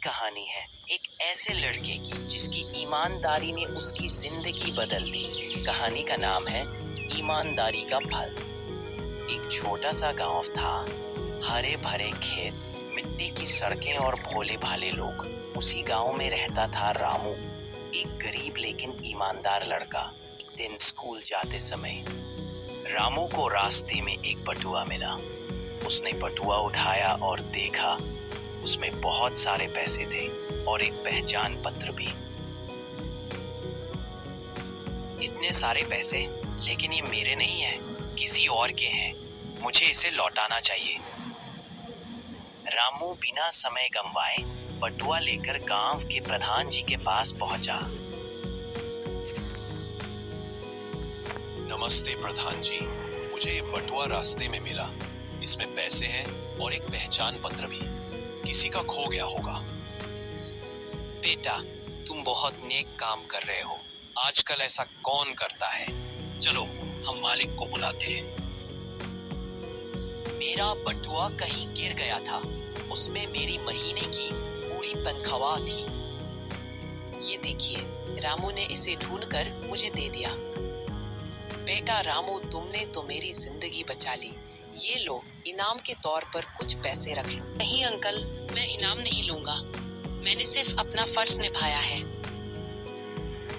कहानी है एक ऐसे लड़के की जिसकी ईमानदारी ने उसकी जिंदगी बदल दी। कहानी का नाम है ईमानदारी का फल। एक छोटा सा गांव था, हरे भरे खेत, मिट्टी की सड़कें और भोले भाले लोग। उसी गांव में रहता था रामू, एक गरीब लेकिन ईमानदार लड़का। एक दिन स्कूल जाते समय रामू को रास्ते में एक बटुआ मिला। उसने बटुआ उठाया और देखा, उसमें बहुत सारे पैसे थे और एक पहचान पत्र भी। इतने सारे पैसे, लेकिन ये मेरे नहीं है, किसी और के हैं। मुझे इसे लौटाना चाहिए। रामू बिना समय गंवाए बटुआ लेकर गांव के प्रधान जी के पास पहुंचा। नमस्ते प्रधान जी, मुझे ये बटुआ रास्ते में मिला। इसमें पैसे हैं और एक पहचान पत्र भी। किसी का खो गया होगा। बेटा, तुम बहुत नेक काम कर रहे हो। आजकल ऐसा कौन करता है? चलो, हम मालिक को बुलाते हैं। मेरा बटुआ कहीं गिर गया था। उसमें मेरी महीने की पूरी तनख्वाह थी। ये देखिए, रामू ने इसे ढूंढकर मुझे दे दिया। बेटा रामू, तुमने तो मेरी जिंदगी बचा ली। ये लो, इनाम के तौर पर कुछ पैसे रख लो। नहीं अंकल, मैं इनाम नहीं लूंगा। मैंने सिर्फ अपना फर्ज निभाया है।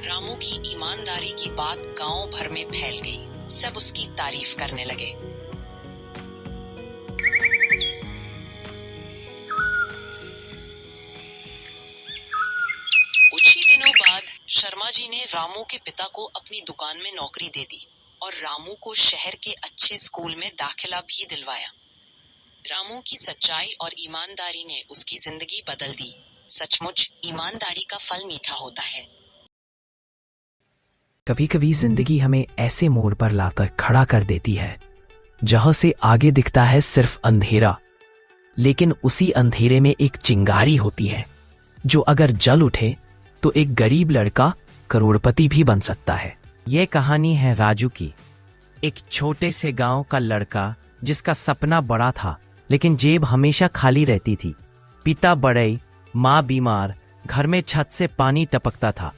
रामू की ईमानदारी की बात गांव भर में फैल गई। सब उसकी तारीफ करने लगे। कुछ ही दिनों बाद शर्मा जी ने रामू के पिता को अपनी दुकान में नौकरी दे दी और रामू को शहर के अच्छे स्कूल में दाखिला भी दिलवाया। रामू की सच्चाई और ईमानदारी ने उसकी जिंदगी बदल दी। सचमुच ईमानदारी का फल मीठा होता है। कभी कभी जिंदगी हमें ऐसे मोड़ पर लाकर खड़ा कर देती है जहां से आगे दिखता है सिर्फ अंधेरा, लेकिन उसी अंधेरे में एक चिंगारी होती है जो अगर जल उठे तो एक गरीब लड़का करोड़पति भी बन सकता है। ये कहानी है राजू की, एक छोटे से गांव का लड़का जिसका सपना बड़ा था लेकिन जेब हमेशा खाली रहती थी। पिता बड़े, माँ बीमार, घर में छत से पानी टपकता था,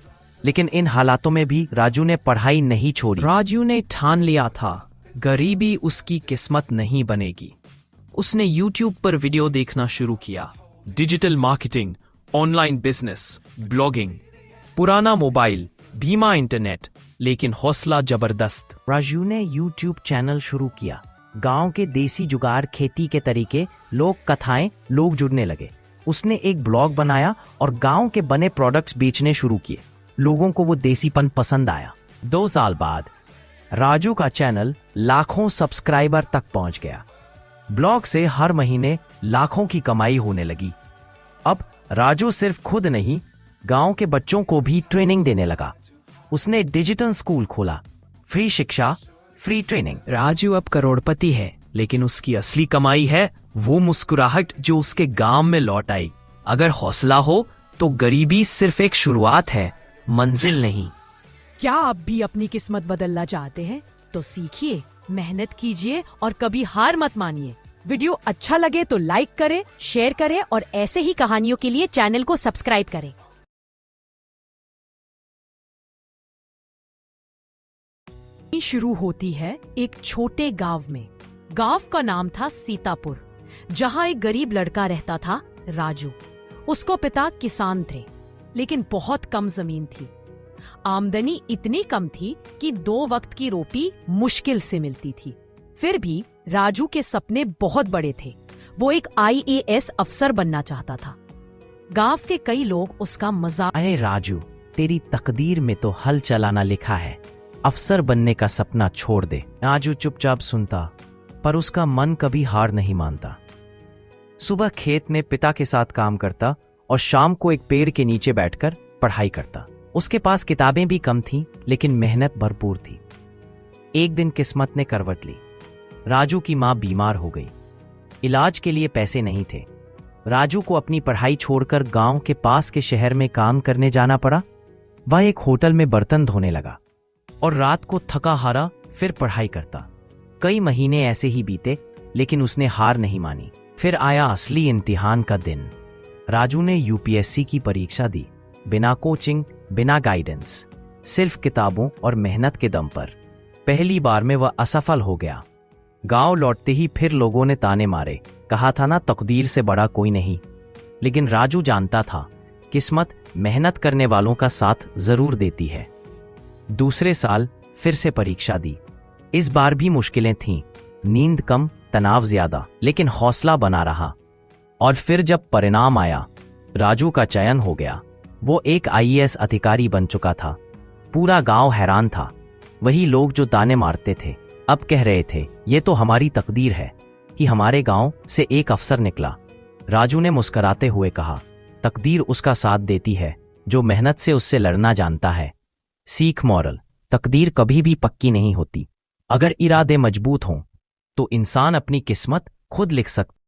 लेकिन इन हालातों में भी राजू ने पढ़ाई नहीं छोड़ी। राजू ने ठान लिया था गरीबी उसकी किस्मत नहीं बनेगी। उसने YouTube पर वीडियो देखना शुरू किया। Digital marketing, online business, blogging, पुराना मोबाइल, धीमा इंटरनेट, लेकिन हौसला जबरदस्त। राजू ने YouTube चैनल शुरू किया। गांव के देसी जुगाड़, खेती के तरीके, लोक कथाएं, लोग जुड़ने लगे। उसने एक ब्लॉग बनाया और गांव के बने प्रोडक्ट्स बेचने शुरू किए। लोगों को वो देसीपन पसंद आया। 2 साल बाद राजू का चैनल लाखों सब्सक्राइबर तक पहुंच गया। ब्लॉग से हर महीने लाखों की कमाई होने लगी। अब राजू सिर्फ खुद नहीं, गांव के बच्चों को भी ट्रेनिंग देने लगा। उसने डिजिटल स्कूल खोला, फ्री शिक्षा, फ्री ट्रेनिंग। राजू अब करोड़पति है, लेकिन उसकी असली कमाई है वो मुस्कुराहट जो उसके गांव में लौट आई। अगर हौसला हो तो गरीबी सिर्फ एक शुरुआत है, मंजिल नहीं। क्या आप भी अपनी किस्मत बदलना चाहते हैं? तो सीखिए, मेहनत कीजिए और कभी हार मत मानिए। वीडियो अच्छा लगे तो लाइक करें, शेयर करें और ऐसे ही कहानियों के लिए चैनल को सब्सक्राइब करें। शुरू होती है एक छोटे गांव में। गांव का नाम था सीतापुर, जहां एक गरीब लड़का रहता था, राजू। उसको पिता किसान थे, लेकिन बहुत कम जमीन थी। आमदनी इतनी कम थी कि 2 वक्त की रोटी मुश्किल से मिलती थी। फिर भी राजू के सपने बहुत बड़े थे। वो एक IAS अफसर बनना चाहता था। गांव के कई लोग उसका मजाक। अरे राजू, तेरी तकदीर में तो हल चलाना लिखा है, अफसर बनने का सपना छोड़ दे। राजू चुपचाप सुनता, पर उसका मन कभी हार नहीं मानता। सुबह खेत में पिता के साथ काम करता और शाम को एक पेड़ के नीचे बैठकर पढ़ाई करता। उसके पास किताबें भी कम थीं, लेकिन मेहनत भरपूर थी। एक दिन किस्मत ने करवट ली। राजू की मां बीमार हो गई। इलाज के लिए पैसे नहीं थे। राजू को अपनी पढ़ाई छोड़कर गांव के पास के शहर में काम करने जाना पड़ा। वह एक होटल में बर्तन धोने लगा और रात को थका हारा फिर पढ़ाई करता। कई महीने ऐसे ही बीते, लेकिन उसने हार नहीं मानी। फिर आया असली इम्तिहान का दिन। राजू ने यूपीएससी की परीक्षा दी, बिना कोचिंग, बिना गाइडेंस, सिर्फ किताबों और मेहनत के दम पर। पहली बार में वह असफल हो गया। गांव लौटते ही फिर लोगों ने ताने मारे, कहा था ना तकदीर से बड़ा कोई नहीं। लेकिन राजू जानता था किस्मत मेहनत करने वालों का साथ जरूर देती है। दूसरे साल फिर से परीक्षा दी। इस बार भी मुश्किलें थीं, नींद कम, तनाव ज्यादा, लेकिन हौसला बना रहा। और फिर जब परिणाम आया, राजू का चयन हो गया। वो एक आईएएस अधिकारी बन चुका था। पूरा गांव हैरान था। वही लोग जो ताने मारते थे अब कह रहे थे, ये तो हमारी तकदीर है कि हमारे गांव से एक अफसर निकला। राजू ने मुस्कुराते हुए कहा, तकदीर उसका साथ देती है जो मेहनत से उससे लड़ना जानता है। सीख मॉरल, तकदीर कभी भी पक्की नहीं होती। अगर इरादे मजबूत हों तो इंसान अपनी किस्मत खुद लिख सकता